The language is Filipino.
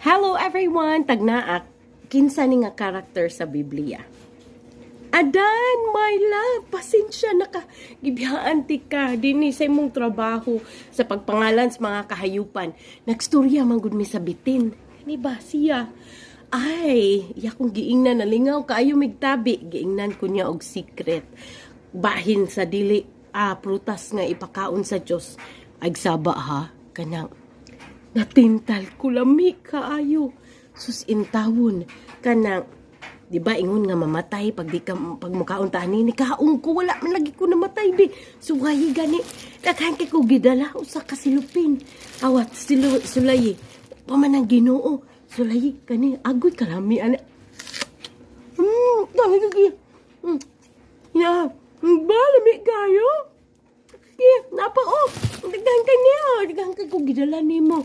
Hello everyone! Tagnaak, kinsa ni nga karakter sa Biblia. Adan, my love, pasensya na ka. Gibiyaan ti ka, dini sa imong trabaho, sa pagpangalan sa mga kahayupan. Nagstorya man gud mi sa bitin. Ni ba siya? Ay, yakong giingnan nalingaw kaayo migtabi. Giingnan ko niya og secret. Bahin sa dili, prutas nga ipakaon sa Dios. Agsaba ha, kanang natintal ko lami kaayo. Sus intawon kanang di ba ingon nga mamatay pag di ka pag mukaon tani ni kaong ko wala man lagi ko namatay bi. Suwayi gani daghan kay ko gidala usa ka silupin. Awat sulayi. Paman ang Ginoo. Sulayi kani agoy kalami ana. Dami lagi. Ya, balami kayo. Napa daghan kaniya, daghan kay ko gidala nimo.